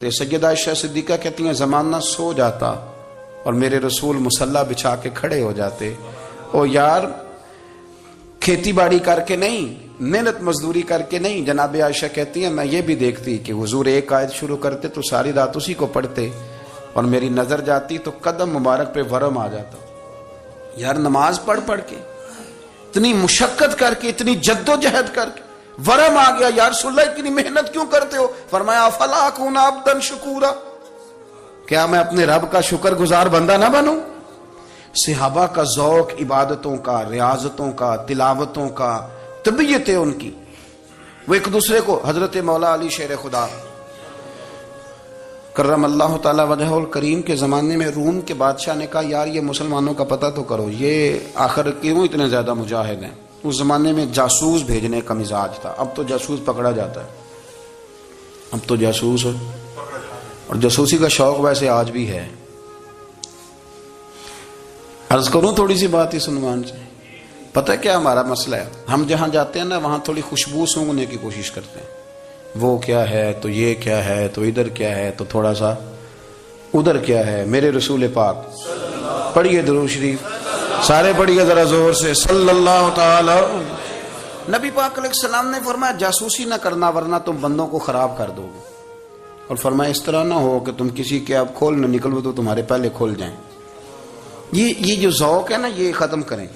سیدہ عائشہ صدیقہ کہتی ہیں زمانہ سو جاتا اور میرے رسول مصلی بچھا کے کھڑے ہو جاتے. او یار کھیتی باڑی کر کے نہیں، محنت مزدوری کر کے نہیں. جناب عائشہ کہتی ہیں میں یہ بھی دیکھتی کہ حضور ایک آیت شروع کرتے تو ساری رات اسی کو پڑھتے اور میری نظر جاتی تو قدم مبارک پہ ورم آ جاتا. یار نماز پڑھ کے اتنی مشقت کر کے اتنی جد و جہد کر کے ورم آ گیا. یا رسول اللہ اتنی محنت کیوں کرتے ہو؟ فرمایا افلا اکون عبدا شکورا، کیا میں اپنے رب کا شکر گزار بندہ نہ بنوں؟ صحابہ کا ذوق عبادتوں کا، ریاضتوں کا، تلاوتوں کا، طبیعت ہے ان کی. وہ ایک دوسرے کو، حضرت مولا علی شیر خدا کرم اللہ تعالی وجہہ الکریم کے زمانے میں روم کے بادشاہ نے کہا یار یہ مسلمانوں کا پتہ تو کرو، یہ آخر کیوں اتنے زیادہ مجاہد ہیں. اس زمانے میں جاسوس بھیجنے کا مزاج تھا. اب تو جاسوس پکڑا جاتا ہے، اب تو جاسوس اور جاسوسی کا شوق ویسے آج بھی ہے. عرض کروں تھوڑی سی بات اس عنوان سے. پتہ ہے کیا ہمارا مسئلہ ہے؟ ہم جہاں جاتے ہیں نا وہاں تھوڑی خوشبو سونگنے کی کوشش کرتے ہیں. وہ کیا ہے تو یہ کیا ہے تو ادھر کیا ہے تو تھوڑا سا ادھر کیا ہے. میرے رسول پاک پڑھیے درود شریف، سارے پڑھیے ذرا زور سے، صلی اللہ تعالی. نبی پاک علیہ السلام نے فرمایا جاسوسی نہ کرنا ورنہ تم بندوں کو خراب کر دو گے. اور فرمایا اس طرح نہ ہو کہ تم کسی کے آپ کھول نہ نکلو تو تمہارے پہلے کھول جائیں. یہ جو ذوق ہے نا یہ ختم کریں،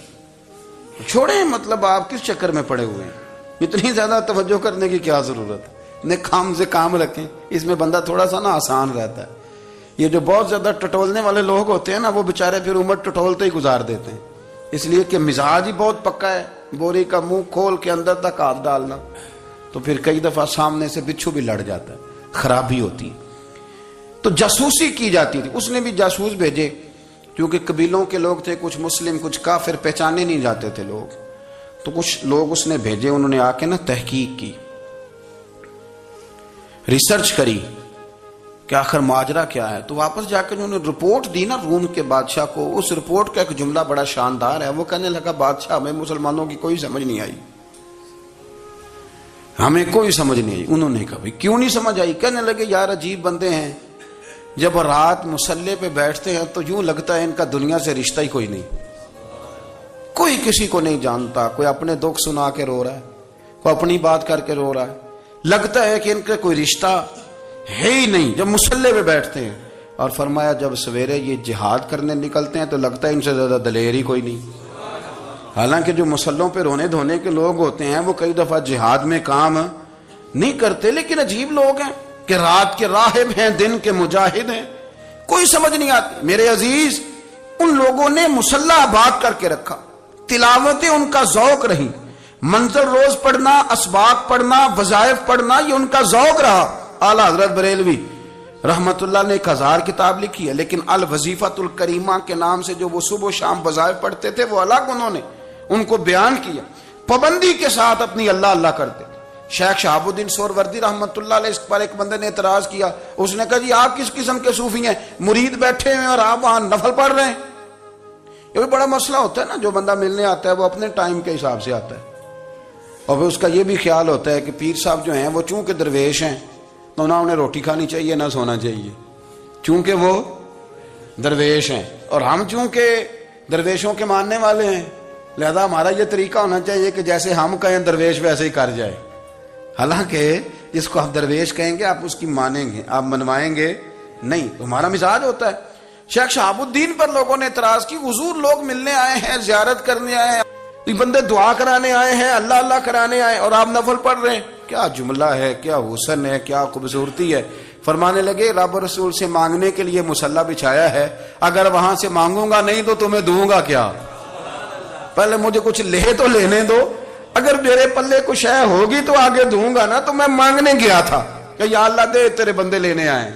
چھوڑیں. مطلب آپ کس چکر میں پڑے ہوئے ہیں؟ اتنی زیادہ توجہ کرنے کی کیا ضرورت ہے؟ کام سے کام رکھیں، اس میں بندہ تھوڑا سا نا آسان رہتا ہے. یہ جو بہت زیادہ ٹٹولنے والے لوگ ہوتے ہیں نا وہ بےچارے پھر عمر ٹٹولتے ہی گزار دیتے ہیں، اس لیے کہ مزاج ہی بہت پکا ہے. بوری کا منہ کھول کے اندر تک ہاتھ ڈالنا تو پھر کئی دفعہ سامنے سے بچھو بھی لڑ جاتا ہے، خرابی ہوتی ہے. تو جاسوسی کی جاتی تھی. اس نے بھی جاسوس بھیجے کیونکہ قبیلوں کے لوگ تھے، کچھ مسلم کچھ کافر، پہچانے نہیں جاتے تھے لوگ. تو کچھ لوگ اس نے بھیجے، انہوں نے آ کے نا تحقیق کی، ریسرچ کری کہ آخر ماجرا کیا ہے. تو واپس جا کے انہوں نے رپورٹ دی نا روم کے بادشاہ کو. اس رپورٹ کا ایک جملہ بڑا شاندار ہے. وہ کہنے لگا بادشاہ ہمیں مسلمانوں کی کوئی سمجھ نہیں آئی، ہمیں کوئی سمجھ نہیں آئی. انہوں نے کہا کیوں نہیں سمجھ آئی؟ کہنے لگے یار عجیب بندے ہیں، جب رات مصلی پہ بیٹھتے ہیں تو یوں لگتا ہے ان کا دنیا سے رشتہ ہی کوئی نہیں، کوئی کسی کو نہیں جانتا. کوئی اپنے دکھ سنا کے رو رہا ہے، کوئی اپنی بات کر کے رو رہا ہے. لگتا ہے کہ ان کا کوئی رشتہ ہے ہی نہیں جب مصلی پہ بیٹھتے ہیں. اور فرمایا جب سویرے یہ جہاد کرنے نکلتے ہیں تو لگتا ہے ان سے زیادہ دلیر ہی کوئی نہیں. حالانکہ جو مسلوں پہ رونے دھونے کے لوگ ہوتے ہیں وہ کئی دفعہ جہاد میں کام نہیں کرتے، لیکن عجیب لوگ ہیں کہ رات کے راہب ہیں، دن کے مجاہد ہیں، کوئی سمجھ نہیں آتی. میرے عزیز ان لوگوں نے مصلی آباد کر کے رکھا، تلاوتیں ان کا ذوق رہی، منظر روز پڑھنا، اسباق پڑھنا، وظائف پڑھنا، یہ ان کا ذوق رہا. اعلیٰ حضرت بریلوی رحمت اللہ نے 1000 کتاب لکھی ہے، لیکن الوظیفۃ الکریمہ کے نام سے جو وہ صبح و شام وظائف پڑھتے تھے وہ الگ انہوں نے ان کو بیان کیا. پابندی کے ساتھ اپنی اللہ اللہ کرتے. شیخ شہاب الدین سہروردی رحمت اللہ علیہ، اس پر ایک بندے نے اعتراض کیا. اس نے کہا جی آپ کس قسم کے صوفی ہیں، مرید بیٹھے ہیں اور آپ وہاں نفل پڑھ رہے ہیں؟ یہ بھی بڑا مسئلہ ہوتا ہے نا. جو بندہ ملنے آتا ہے وہ اپنے ٹائم کے حساب سے آتا ہے، اور پھر اس کا یہ بھی خیال ہوتا ہے کہ پیر صاحب جو ہیں وہ چونکہ درویش ہیں تو نہ انہیں روٹی کھانی چاہیے نہ سونا چاہیے، چونکہ وہ درویش ہیں، اور ہم چونکہ درویشوں کے ماننے والے ہیں لہذا ہمارا یہ طریقہ ہونا چاہیے کہ جیسے ہم کہیں درویش ویسے ہی کر جائے. حالانکہ جس کو آپ درویش کہیں گے آپ اس کی مانیں گے، آپ منوائیں گے نہیں، تو ہمارا مزاج ہوتا ہے. شیخ شہاب الدین پر لوگوں نے اعتراض کی، حضور لوگ ملنے آئے ہیں، زیارت کرنے آئے ہیں، یہ بندے دعا کرانے آئے ہیں، اللہ اللہ کرانے آئے اور آپ نفل پڑھ رہے ہیں. کیا جملہ ہے، کیا حسن ہے، کیا خوبصورتی ہے. فرمانے لگے رب رسول سے مانگنے کے لیے مصلی بچھایا ہے، اگر وہاں سے مانگوں گا نہیں تو تمہیں دوں گا کیا؟ پہلے مجھے کچھ لے تو لینے دو، اگر میرے پلے کچھ ہے ہوگی تو آگے دوں گا نا. تو میں مانگنے گیا تھا کہ یا اللہ دے، تیرے بندے لینے آئے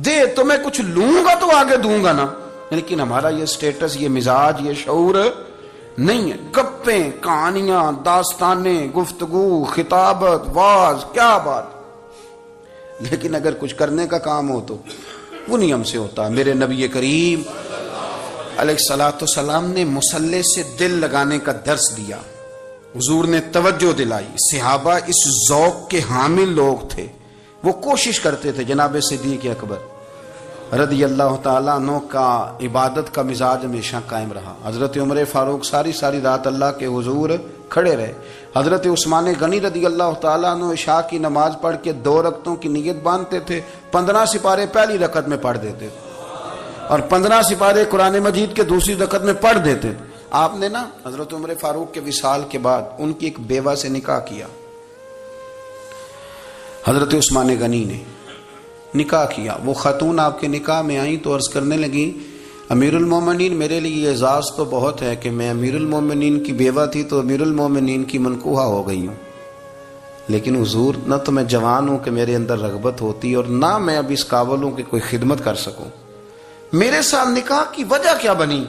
دے، تو میں کچھ لوں گا تو آگے دوں گا نا. لیکن ہمارا یہ سٹیٹس، یہ مزاج، یہ شعور نہیں ہے. گپیں، کہانیاں، داستانیں، گفتگو، خطابت، واز، کیا بات. لیکن اگر کچھ کرنے کا کام ہو تو وہ نہیں ہم سے ہوتا. میرے نبی کریم علیہ الصلوۃ والسلام نے مصلی سے دل لگانے کا درس دیا، حضور نے توجہ دلائی. صحابہ اس ذوق کے حامل لوگ تھے وہ کوشش کرتے تھے جناب صدیق اکبر رضی اللہ تعالیٰ عنہ کا عبادت کا مزاج ہمیشہ قائم رہا. حضرت عمر فاروق ساری رات اللہ کے حضور کھڑے رہے. حضرت عثمان غنی رضی اللہ تعالیٰ عنہ عشاء کی نماز پڑھ کے 2 رکعتوں کی نیت باندھتے تھے, 15 سپارے پہلی رکعت میں پڑھ دیتے تھے اور 15 سپارے قرآن مجید کے دوسری رکعت میں پڑھ دیتے تھے. آپ نے نا حضرت عمر فاروق کے وصال کے بعد ان کی ایک بیوہ سے نکاح کیا. حضرت عثمان غنی نے نکاح کیا. وہ خاتون آپ کے نکاح میں آئیں تو عرض کرنے لگی امیر المومنین میرے لیے اعزاز تو بہت ہے کہ میں امیر المومنین کی بیوہ تھی تو امیر المومنین کی منکوحہ ہو گئی ہوں, لیکن حضور نہ تو میں جوان ہوں کہ میرے اندر رغبت ہوتی اور نہ میں اب اس قابل ہوں کہ کوئی خدمت کر سکوں, میرے ساتھ نکاح کی وجہ کیا بنی؟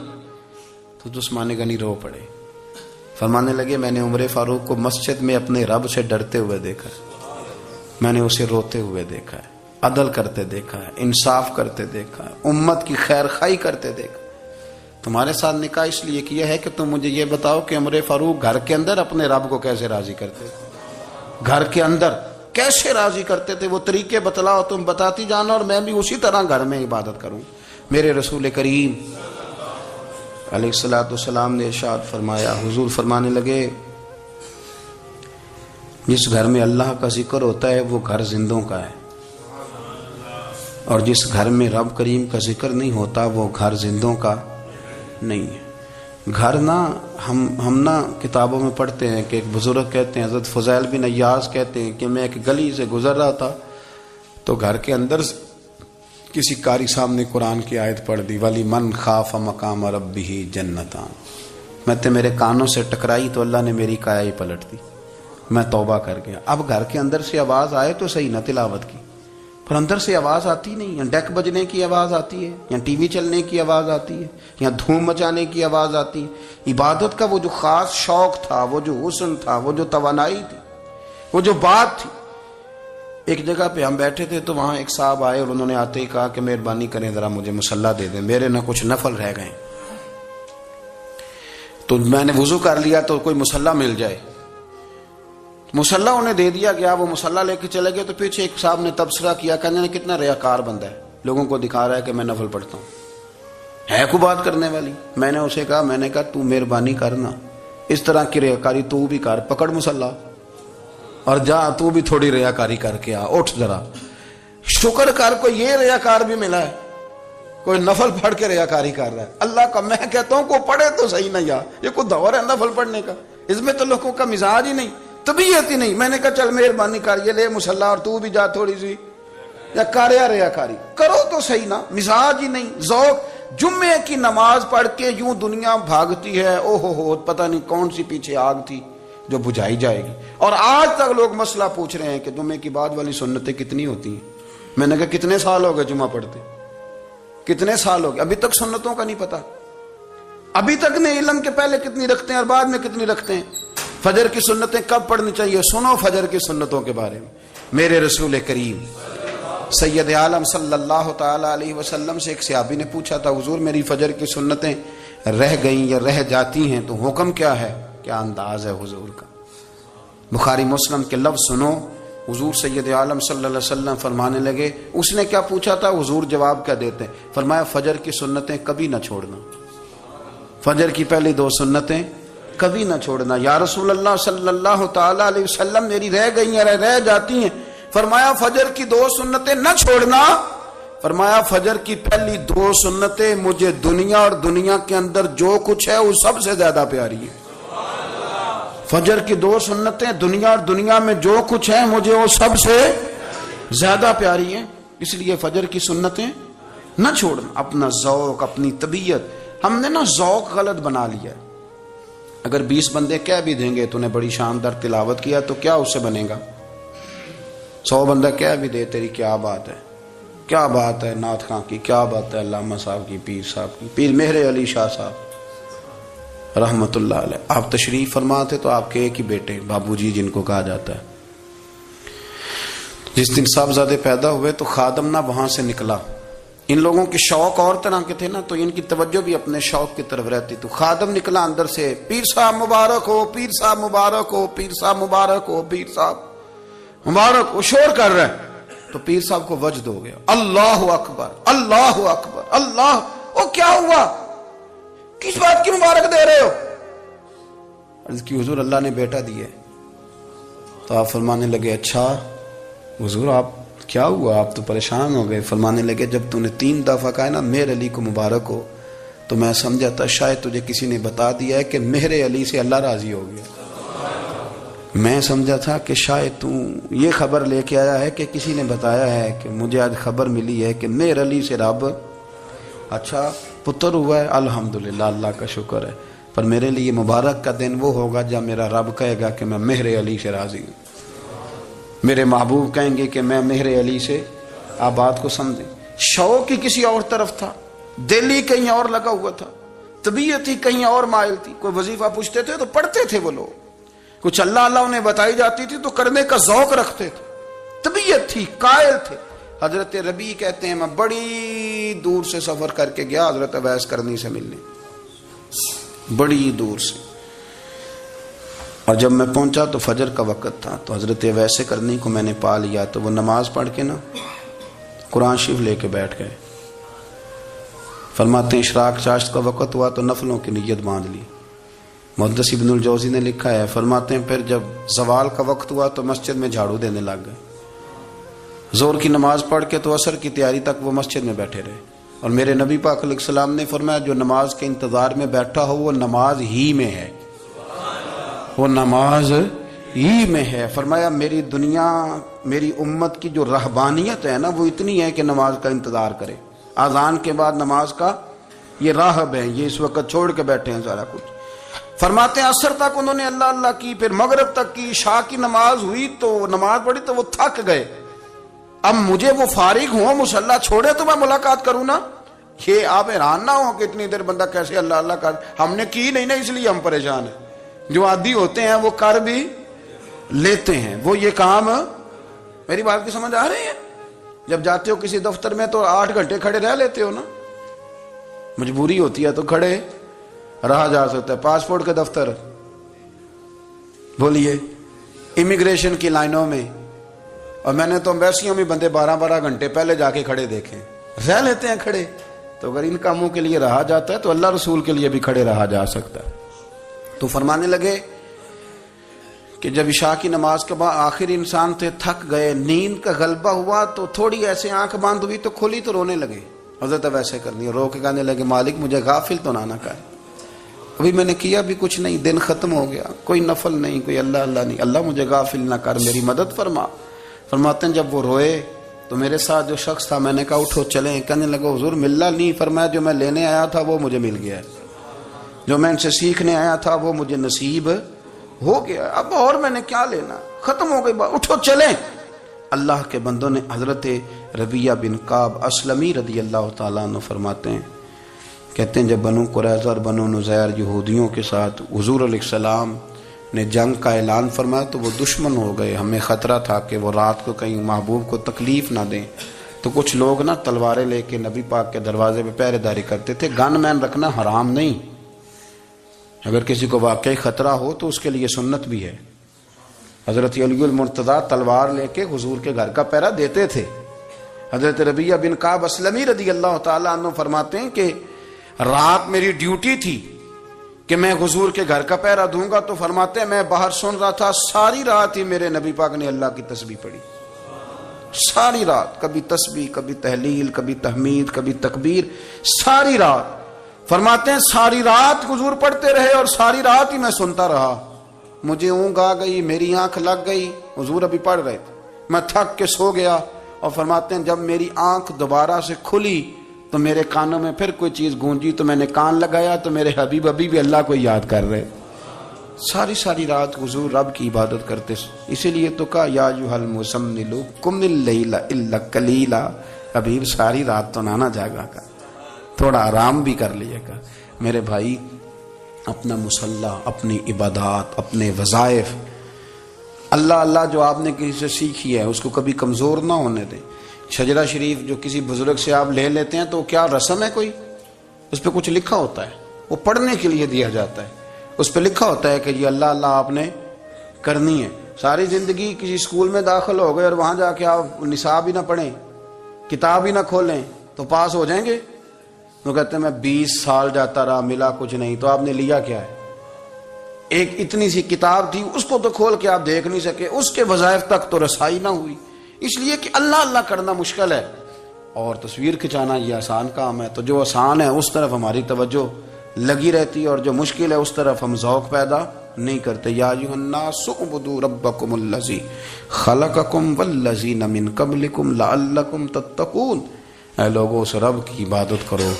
تو عثمان غنی رو پڑے. فرمانے لگے میں نے عمر فاروق کو مسجد میں اپنے رب سے ڈرتے ہوئے دیکھا ہے, میں نے اسے روتے ہوئے دیکھا ہے, عدل کرتے دیکھا ہے, انصاف کرتے دیکھا ہے, امت کی خیر خواہی کرتے دیکھا. تمہارے ساتھ نکاح اس لیے کیا ہے کہ تم مجھے یہ بتاؤ کہ عمر فاروق گھر کے اندر اپنے رب کو کیسے راضی کرتے تھے, گھر کے اندر کیسے راضی کرتے تھے, وہ طریقے بتلاؤ, تم بتاتی جانا اور میں بھی اسی طرح گھر میں عبادت کروں. میرے رسول کریم علیہ الصلوۃ والسلام نے ارشاد فرمایا, حضور فرمانے لگے جس گھر میں اللہ کا ذکر ہوتا ہے وہ گھر زندوں کا ہے, اور جس گھر میں رب کریم کا ذکر نہیں ہوتا وہ گھر زندوں کا نہیں ہے. گھر نا ہم نا کتابوں میں پڑھتے ہیں کہ ایک بزرگ کہتے ہیں, حضرت فضیل بن ایاز کہتے ہیں کہ میں ایک گلی سے گزر رہا تھا تو گھر کے اندر کسی قاری صاحب نے قرآن کی آیت پڑھ دی, ولی من خاف مقام ربہ جنتان. میں تے میرے کانوں سے ٹکرائی تو اللہ نے میری کایا ہی پلٹ دی, میں توبہ کر گیا. اب گھر کے اندر سے آواز آئے تو صحیح نہ تلاوت کی, پر اندر سے آواز آتی نہیں, یا ڈیک بجنے کی آواز آتی ہے, یا ٹی وی چلنے کی آواز آتی ہے, یا دھوم مچانے کی آواز آتی ہے. عبادت کا وہ جو خاص شوق تھا, وہ جو حسن تھا, وہ جو توانائی تھی, وہ جو بات تھی. ایک جگہ پہ ہم بیٹھے تھے تو وہاں ایک صاحب آئے اور انہوں نے آتے ہی کہا کہ مہربانی کریں ذرا مجھے مصلی دے دیں, میرے نہ کچھ نفل رہ گئے. تو میں نے وضو کر لیا تو کوئی مصلی مل جائے. مصلی انہیں دے دیا گیا, وہ مصلی لے کے چلے گئے تو پیچھے ایک صاحب نے تبصرہ کیا, کہنے کتنا ریاکار بندہ ہے, لوگوں کو دکھا رہا ہے کہ میں نفل پڑھتا ہوں, ہے کوئی بات کرنے والی. میں نے اسے کہا, میں نے کہا تو مہربانی کرنا اس طرح کی ریاکاری تو بھی کر, پکڑ مصلی اور جا تو بھی تھوڑی ریاکاری کر کے آ, اٹھ ذرا شکر کر, کوئی یہ ریاکار بھی ملا ہے, کوئی نفل پڑھ کے ریاکاری کر رہا ہے. اللہ کا میں کہتا ہوں کو پڑھے تو صحیح نہ, یار یہ کوئی دور ہے نفل پڑھنے کا, اس میں تو لوگوں کا مزاج ہی نہیں, طبیعت ہی نہیں. میں نے کہا چل مہربانی کر یہ لے مصلی اور تو بھی جا تھوڑی سی یا کر یا ریاکاری کرو تو صحیح نا, مزاج ہی نہیں, ذوق. جمعے کی نماز پڑھ کے یوں دنیا بھاگتی ہے, او ہو پتہ نہیں کون سی پیچھے آگ تھی جو بجھائی جائے گی. اور آج تک لوگ مسئلہ پوچھ رہے ہیں کہ جمعے کی بعد والی سنتیں کتنی ہوتی ہیں. میں نے کہا کتنے سال ہو گئے جمعہ پڑھتے, کتنے سال ہو گئے, ابھی تک سنتوں کا نہیں پتا, ابھی تک نے علم کے پہلے کتنی رکھتے ہیں اور بعد میں کتنی رکھتے ہیں. فجر کی سنتیں کب پڑھنی چاہیے, سنو فجر کی سنتوں کے بارے میں. میرے رسول کریم سید عالم صلی اللہ تعالی علیہ وسلم سے ایک صحابی نے پوچھا تھا, حضور میری فجر کی سنتیں رہ گئیں یا رہ جاتی ہیں تو حکم کیا ہے, کیا انداز ہے حضور کا. بخاری مسلم کے لفظ سنو, حضور سید عالم صلی اللہ علیہ وسلم فرمانے لگے, اس نے کیا پوچھا تھا, حضور جواب کیا دیتے ہیں, فرمایا فجر کی سنتیں کبھی نہ چھوڑنا, فجر کی پہلی 2 سنتیں کبھی نہ چھوڑنا. یا رسول اللہ صلی اللہ تعالی علیہ وسلم میری رہ گئی ہیں, رہ جاتی ہیں. فرمایا فجر کی 2 سنتیں نہ چھوڑنا, فرمایا فجر کی پہلی 2 سنتیں مجھے دنیا اور دنیا کے اندر جو کچھ ہے وہ سب سے زیادہ پیاری ہے. فجر کی 2 سنتیں دنیا اور دنیا میں جو کچھ ہے مجھے وہ سب سے زیادہ پیاری ہیں, اس لیے فجر کی سنتیں نہ چھوڑنا. اپنا ذوق, اپنی طبیعت, ہم نے نا ذوق غلط بنا لیا ہے. اگر 20 بندے کہہ بھی دیں گے تو نے بڑی شاندار تلاوت کیا تو کیا اس سے بنے گا, 100 بندہ کہہ بھی دے تیری کیا بات ہے, کیا بات ہے نعت خاں کی, کیا بات ہے علامہ صاحب کی, پیر صاحب کی, پیر مہر علی شاہ صاحب رحمت اللہ علیہ. آپ تشریف فرما تھے تو آپ کے ایک ہی بیٹے بابو جی جن کو کہا جاتا ہے, جس دن صاحبزادے پیدا ہوئے تو خادم نہ وہاں سے نکلا. ان لوگوں کے شوق اور طرح کے تھے نا, تو ان کی توجہ بھی اپنے شوق کی طرف رہتی. تو خادم نکلا اندر سے, پیر صاحب مبارک ہو, پیر صاحب مبارک ہو, پیر صاحب مبارک ہو, پیر صاحب مبارک ہو, شور کر رہے ہیں. تو پیر صاحب کو وجد ہو گیا، اللہ اکبر اللہ اکبر اللہ، او کیا ہوا، کس بات کی مبارک دے رہے ہو؟ عرض کی حضور اللہ نے بیٹا دیا ہے۔ تو آپ فرمانے لگے اچھا حضور آپ کیا ہوا، آپ تو پریشان ہو گئے۔ فرمانے لگے جب تو نے 3 دفعہ کہا نا مہر علی کو مبارک ہو، تو میں سمجھا تھا شاید تجھے کسی نے بتا دیا ہے کہ مہر علی سے اللہ راضی ہو گیا۔ میں سمجھا تھا کہ شاید تو یہ خبر لے کے آیا ہے کہ کسی نے بتایا ہے کہ مجھے آج خبر ملی ہے کہ مہر علی سے رب اچھا پتر ہوا ہے، الحمدللہ اللہ کا شکر ہے، پر میرے لیے مبارک کا دن وہ ہوگا جب میرا رب کہے گا کہ میں مہر علی سے راضی ہوں، میرے محبوب کہیں گے کہ میں مہر علی سے۔ آپ بات کو سمجھیں، شوق ہی کسی اور طرف تھا، دل ہی کہیں اور لگا ہوا تھا، طبیعت ہی کہیں اور مائل تھی۔ کوئی وظیفہ پوچھتے تھے تو پڑھتے تھے وہ لوگ، کچھ اللہ اللہ انہیں بتائی جاتی تھی تو کرنے کا ذوق رکھتے تھے، طبیعت تھی، قائل تھے۔ حضرت ربیع کہتے ہیں میں بڑی دور سے سفر کر کے گیا حضرت اویس کرنی سے ملنے، بڑی دور سے، اور جب میں پہنچا تو فجر کا وقت تھا، تو حضرت اویس کرنی کو میں نے پا لیا، تو وہ نماز پڑھ کے نا قرآن شریف لے کے بیٹھ گئے۔ فرماتے ہیں اشراق چاشت کا وقت ہوا تو نفلوں کی نیت باندھ لی۔ محدث ابن الجوزی نے لکھا ہے، فرماتے ہیں پھر جب زوال کا وقت ہوا تو مسجد میں جھاڑو دینے لگ گئے، زور کی نماز پڑھ کے تو عصر کی تیاری تک وہ مسجد میں بیٹھے رہے۔ اور میرے نبی پاک علیہ السلام نے فرمایا جو نماز کے انتظار میں بیٹھا ہو وہ نماز ہی میں ہے، وہ نماز ہی میں ہے۔ فرمایا میری دنیا میری امت کی جو رہبانیت ہے نا وہ اتنی ہے کہ نماز کا انتظار کرے، اذان کے بعد نماز کا یہ راہب ہے، یہ اس وقت چھوڑ کے بیٹھے ہیں سارا کچھ۔ فرماتے ہیں عصر تک انہوں نے اللہ اللہ کی، پھر مغرب تک کی، عشاء کی نماز ہوئی تو نماز پڑھی تو وہ تھک گئے، اب مجھے وہ فارغ ہوں مصلی چھوڑے تو میں ملاقات کروں نا۔ یہ آپ حیران نہ ہو کہ اتنی دیر بندہ کیسے اللہ اللہ کر، ہم نے کی نہیں نا اس لیے ہم پریشان ہیں، جو عادی ہوتے ہیں وہ کر بھی لیتے ہیں، وہ یہ کام، میری بات کی سمجھ آ رہی ہے؟ جب جاتے ہو کسی دفتر میں تو 8 گھنٹے کھڑے رہ لیتے ہو نا، مجبوری ہوتی ہے تو کھڑے رہا جا سکتا ہے۔ پاسپورٹ کے دفتر بولیے، امیگریشن کی لائنوں میں، اور میں نے تو امبیسیوں میں بندے 12 گھنٹے پہلے جا کے کھڑے دیکھے، رہ لیتے ہیں کھڑے۔ تو اگر ان کاموں کے لیے رہا جاتا ہے تو اللہ رسول کے لیے بھی کھڑے رہا جا سکتا ہے۔ تو فرمانے لگے کہ جب عشاء کی نماز کے بعد آخر انسان تھے، تھک گئے، نیند کا غلبہ ہوا تو تھوڑی ایسے آنکھ بند ہوئی تو کھولی تو رونے لگے۔ حضرت ویسے کرنی رو کے کہنے لگے مالک مجھے غافل تو نہ کر، ابھی میں نے کیا بھی کچھ نہیں، دن ختم ہو گیا، کوئی نفل نہیں، کوئی اللہ اللہ نہیں، اللہ مجھے غافل نہ کر، میری مدد فرما۔ فرماتے ہیں جب وہ روئے تو میرے ساتھ جو شخص تھا میں نے کہا اٹھو چلیں، کہنے لگا حضور ملنا نہیں، فرمایا جو میں لینے آیا تھا وہ مجھے مل گیا ہے، جو میں ان سے سیکھنے آیا تھا وہ مجھے نصیب ہو گیا، اب اور میں نے کیا لینا، ختم ہو گئی بات، اٹھو چلیں۔ اللہ کے بندوں نے حضرت ربیعہ بن کعب اسلمی رضی اللہ تعالیٰ عنہ فرماتے ہیں، کہتے ہیں جب بنو قریظہ اور بنو نذیر یہودیوں کے ساتھ حضور علیہ السلام نے جنگ کا اعلان فرمایا تو وہ دشمن ہو گئے، ہمیں خطرہ تھا کہ وہ رات کو کہیں محبوب کو تکلیف نہ دیں، تو کچھ لوگ نا تلواریں لے کے نبی پاک کے دروازے پہ پہرے داری کرتے تھے۔ گن مین رکھنا حرام نہیں، اگر کسی کو واقعی خطرہ ہو تو اس کے لیے سنت بھی ہے۔ حضرت علی المرتضیٰ تلوار لے کے حضور کے گھر کا پہرا دیتے تھے۔ حضرت ربیعہ بن کعب اسلمی رضی اللہ تعالیٰ عنہ فرماتے ہیں کہ رات میری ڈیوٹی تھی کہ میں حضور کے گھر کا پہرا دوں گا، تو فرماتے ہیں میں باہر سن رہا تھا، ساری رات ہی میرے نبی پاک نے اللہ کی تسبیح پڑھی، ساری رات، کبھی تسبیح، کبھی تحلیل، کبھی تحمید، کبھی تکبیر، ساری رات۔ فرماتے ہیں ساری رات حضور پڑھتے رہے اور ساری رات ہی میں سنتا رہا، مجھے اونگ آ گئی، میری آنکھ لگ گئی، حضور ابھی پڑھ رہے تھے، میں تھک کے سو گیا۔ اور فرماتے ہیں جب میری آنکھ دوبارہ سے کھلی تو میرے کانوں میں پھر کوئی چیز گونجی تو میں نے کان لگایا تو میرے حبیب ابھی بھی اللہ کو یاد کر رہے، ساری رات حضور رب کی عبادت کرتے۔ اسی لیے تو کہا یا ایھا المزمل قم اللیل الا قلیلا، حبیب ساری رات تو نہ جاگا کا، تھوڑا آرام بھی کر لیے گا۔ میرے بھائی اپنا مصلی، اپنی عبادات، اپنے وظائف، اللہ اللہ جو آپ نے کسی سے سیکھی ہے اس کو کبھی کمزور نہ ہونے دیں۔ شجرہ شریف جو کسی بزرگ سے آپ لے لیتے ہیں تو کیا رسم ہے کوئی؟ اس پہ کچھ لکھا ہوتا ہے، وہ پڑھنے کے لیے دیا جاتا ہے، اس پہ لکھا ہوتا ہے کہ یہ اللہ اللہ آپ نے کرنی ہے۔ ساری زندگی کسی اسکول میں داخل ہو گئے اور وہاں جا کے آپ نصاب ہی نہ پڑھیں، کتاب ہی نہ کھولیں تو پاس ہو جائیں گے؟ وہ کہتے ہیں میں 20 سال جاتا رہا ملا کچھ نہیں. تو آپ نے لیا کیا ہے؟ ایک اتنی سی کتاب تھی، اس کو تو کھول کے آپ دیکھ نہیں سکے، اس کے وظائف تک تو رسائی نہ ہوئی. اس لیے کہ اللہ اللہ کرنا مشکل ہے اور تصویر کھچانا یہ آسان کام ہے. تو جو آسان ہے اس طرف ہماری توجہ لگی رہتی ہے اور جو مشکل ہے اس طرف ہم ذوق پیدا نہیں کرتے. یا ایھا الناس اعبدوا ربکم الذی خلقکم والذین من قبلکم لعلکم تتقون. اے لوگوں اس رب کی عبادت کرو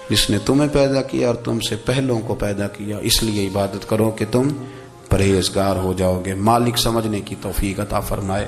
جس نے تمہیں پیدا کیا اور تم سے پہلوں کو پیدا کیا، اس لیے عبادت کرو کہ تم پرہیزگار ہو جاؤ گے. مالک سمجھنے کی توفیق عطا فرمائے.